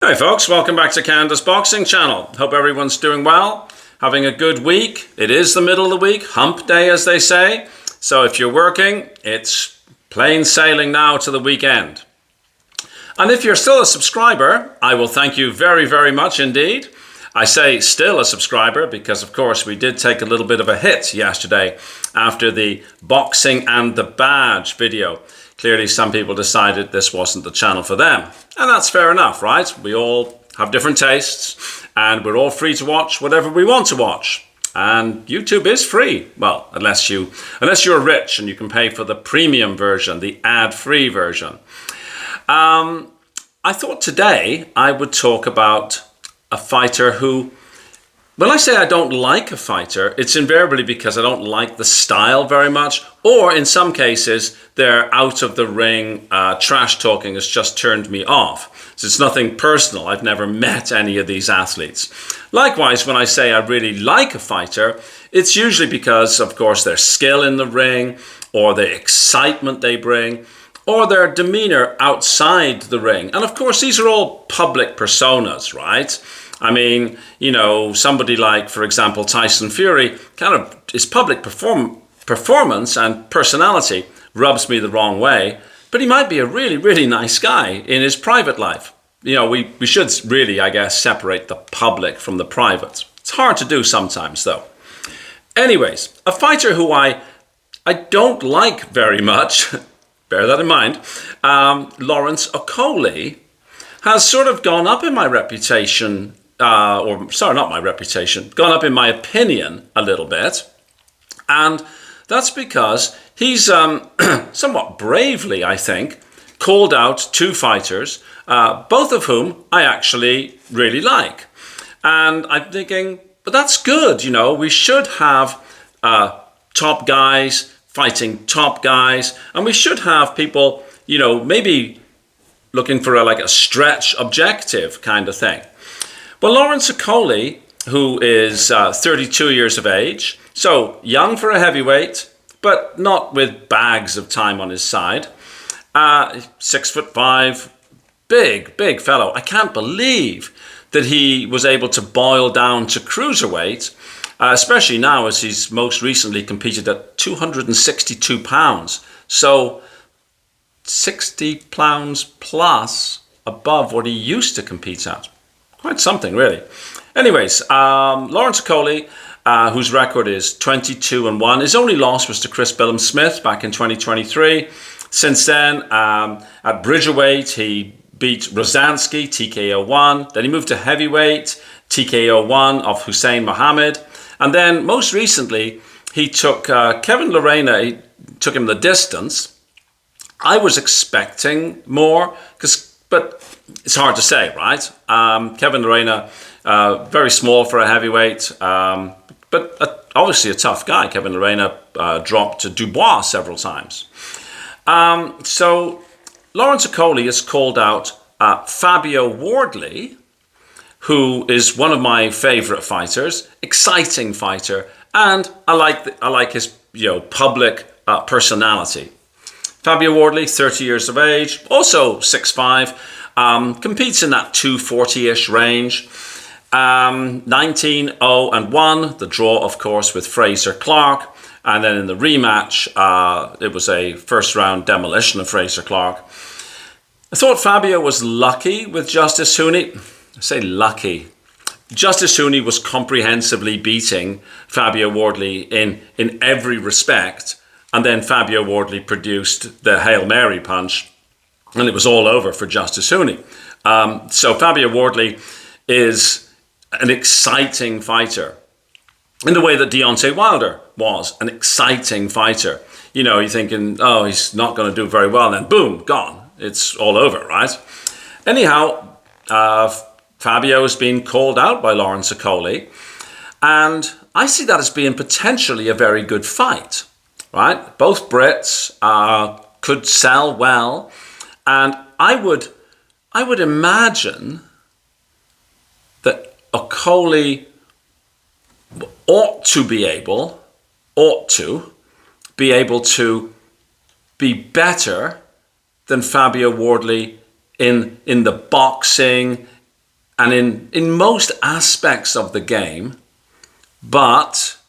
Hey folks, welcome back to Canada's Boxing Channel. Hope everyone's doing well, having a good week. It is the middle of the week, hump day as they say. So if you're working, it's plain sailing now to the weekend. And if you're still a subscriber, I will thank you very, very much indeed. I say still a subscriber because of course we did take a little bit of a hit yesterday after the boxing and the badge video. Clearly some people decided this wasn't the channel for them. And that's fair enough, right? We all have different tastes and we're all free to watch whatever we want to watch. And YouTube is free. Well, unless you're rich and you can pay for the premium version, the ad-free version. I thought today I would talk about a fighter who, when I say I don't like a fighter, it's invariably because I don't like the style very much, or in some cases, their out of the ring trash talking has just turned me off. So it's nothing personal. I've never met any of these athletes. Likewise, when I say I really like a fighter, it's usually because, of course, their skill in the ring, or the excitement they bring, or their demeanor outside the ring. And of course, these are all public personas, right? I mean, you know, somebody like, for example, Tyson Fury, kind of his public performance and personality rubs me the wrong way, but he might be a really, really nice guy in his private life. You know, we should really, I guess, separate the public from the private. It's hard to do sometimes, though. Anyways, a fighter who I don't like very much, bear that in mind, Lawrence Okolie, has sort of gone up in my reputation, gone up in my opinion a little bit. And that's because he's somewhat bravely, I think, called out two fighters, both of whom I actually really like. And I'm thinking, but that's good, you know, we should have top guys fighting top guys, and we should have people, you know, maybe looking for a stretch objective kind of thing. Well, Lawrence Okolie, who is 32 years of age, so young for a heavyweight, but not with bags of time on his side. 6'5", big fellow. I can't believe that he was able to boil down to cruiserweight, especially now as he's most recently competed at 262 pounds. So 60 pounds plus above what he used to compete at. Quite something, really. Anyways, Lawrence Okolie, whose record is 22-1. His only loss was to Chris Billam-Smith back in 2023. Since then, at Bridgerweight, he beat Rosansky, TKO1. Then he moved to heavyweight, TKO1 of Hussein Mohammed. And then most recently, he took Kevin Lerena, he took him the distance. I was expecting more, but it's hard to say, right? Kevin Lerena, very small for a heavyweight, but obviously a tough guy. Kevin Lerena dropped to Dubois several times. So Lawrence Okolie has called out Fabio Wardley, who is one of my favorite fighters, exciting fighter, and I like his public personality. Fabio Wardley, 30 years of age, also 6'5", competes in that 240-ish range. 19-0-1, the draw, of course, with Fraser Clark. And then in the rematch, it was a first-round demolition of Fraser Clark. I thought Fabio was lucky with Justice Huni. I say lucky. Justice Huni was comprehensively beating Fabio Wardley in every respect. And then Fabio Wardley produced the Hail Mary punch, and it was all over for Justice Huni. So Fabio Wardley is an exciting fighter in the way that Deontay Wilder was an exciting fighter. You know, you're thinking, oh, he's not going to do very well, and then boom, gone. It's all over, right? Anyhow, Fabio has been called out by Lawrence Okolie, and I see that as being potentially a very good fight. Right, both Brits could sell well, and I would imagine that Okolie ought to be able to be better than Fabio Wardley in the boxing, and in most aspects of the game, but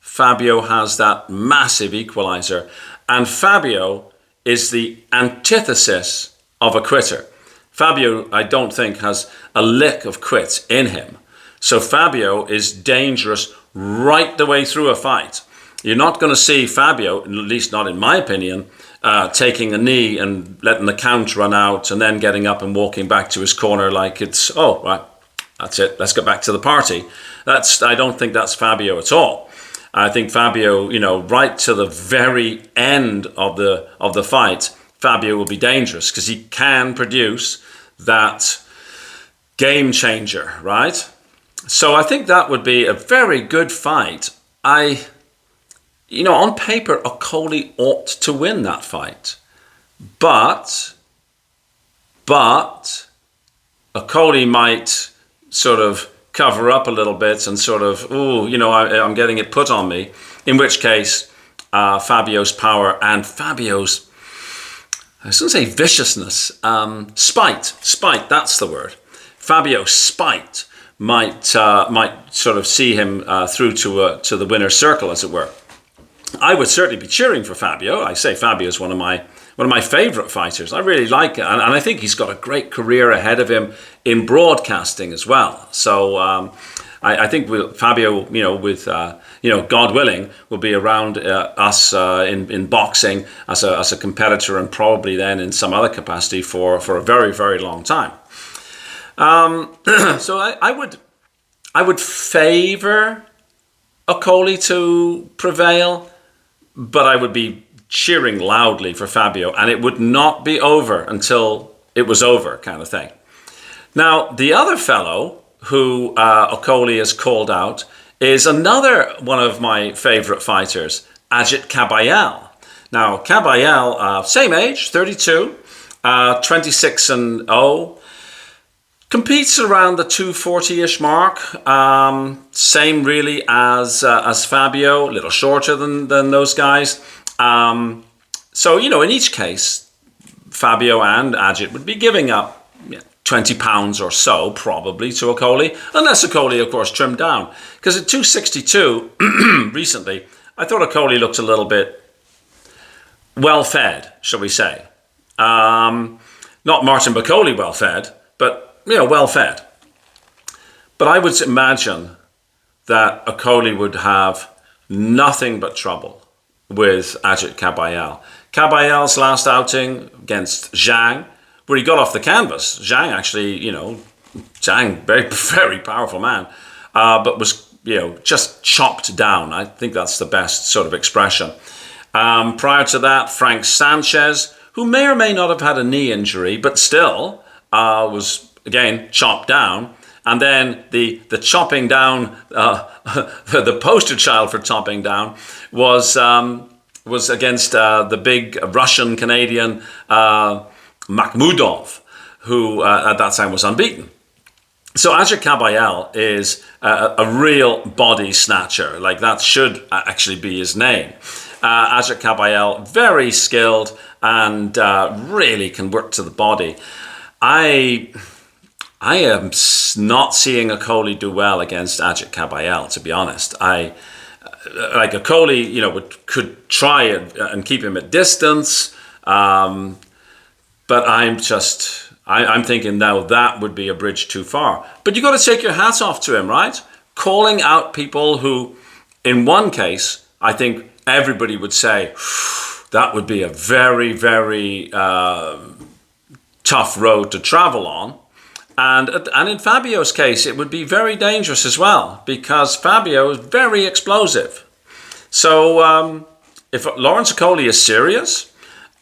Fabio has that massive equalizer, and Fabio is the antithesis of a quitter. Fabio, I don't think, has a lick of quit in him. So Fabio is dangerous right the way through a fight. You're not going to see Fabio, at least not in my opinion, taking a knee and letting the count run out and then getting up and walking back to his corner like it's, oh, right, that's it, let's get back to the party. I don't think that's Fabio at all. I think Fabio, right to the very end of the fight, Fabio will be dangerous because he can produce that game changer, right? So I think that would be a very good fight. On paper, Okolie ought to win that fight. But Okolie might sort of cover up a little bit and sort of, I'm getting it put on me. In which case, Fabio's power and Fabio's, I shouldn't say viciousness, spite, that's the word. Fabio's spite might sort of see him through to the winner's circle, as it were. I would certainly be cheering for Fabio. I say Fabio is one of my favorite fighters. I really like it, and I think he's got a great career ahead of him in broadcasting as well. So I think Fabio, with God willing, will be around us in boxing as a competitor, and probably then in some other capacity for a very, very long time. So I would favor Okolie to prevail, but I would be cheering loudly for Fabio, and it would not be over until it was over, kind of thing. Now, the other fellow who Okolie has called out is another one of my favorite fighters, Agit Kabayel. Now, Kabayel, same age, 32, 26-0, competes around the 240-ish mark, same really as Fabio, a little shorter than those guys. So, in each case, Fabio and Agit would be giving up 20 pounds or so, probably, to Okolie, unless Okolie, of course, trimmed down. Because at 262, recently, I thought Okolie looked a little bit well-fed, shall we say. Not Martin Bakoli well-fed, but well-fed. But I would imagine that Okolie would have nothing but trouble with Agit Kabayel. Kabayel's last outing against Zhang, where he got off the canvas. Zhang actually, Zhang, very, very powerful man, but was, just chopped down. I think that's the best sort of expression. Prior to that, Frank Sanchez, who may or may not have had a knee injury, but still was, again, chopped down. And then the chopping down, the poster child for chopping down was against the big Russian-Canadian Makhmudov, who at that time was unbeaten. So Agit Kabayel is a real body snatcher. Like, that should actually be his name. Agit Kabayel, very skilled and really can work to the body. I am not seeing Okolie do well against Agit Kabayel, to be honest. Okolie, could try and keep him at distance, but I'm thinking now that would be a bridge too far. But you got to take your hat off to him, right? Calling out people who, in one case, I think everybody would say that would be a very, very tough road to travel on. And in Fabio's case, it would be very dangerous as well, because Fabio is very explosive. So if Lawrence Okolie is serious,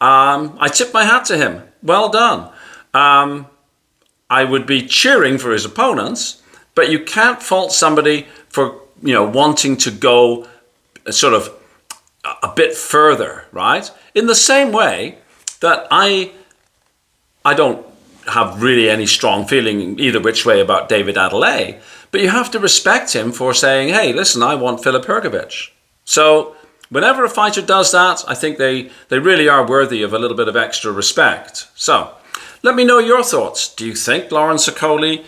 I tip my hat to him. Well done. I would be cheering for his opponents, but you can't fault somebody for wanting to go sort of a bit further, right? In the same way that I don't have really any strong feeling either which way about David Adelaide, but you have to respect him for saying, hey, listen, I want Filip Hrgović. So whenever a fighter does that, I think they really are worthy of a little bit of extra respect. So let me know your thoughts. Do you think Lawrence Okolie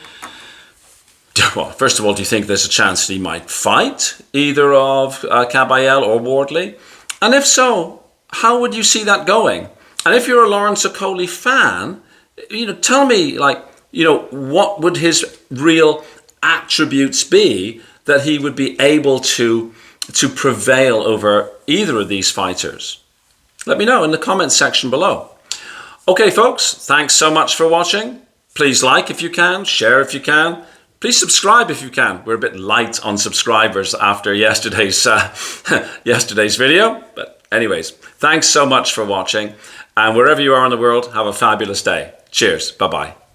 Well, first of all, do you think there's a chance that he might fight either of Kabayel or Wardley? And if so, how would you see that going? And if you're a Lawrence Okolie fan, tell me, what would his real attributes be that he would be able to prevail over either of these fighters? Let me know in the comments section below. Okay, folks, thanks so much for watching. Please like if you can, share if you can. Please subscribe if you can. We're a bit light on subscribers after yesterday's video. But anyways, thanks so much for watching. And wherever you are in the world, have a fabulous day. Cheers. Bye-bye.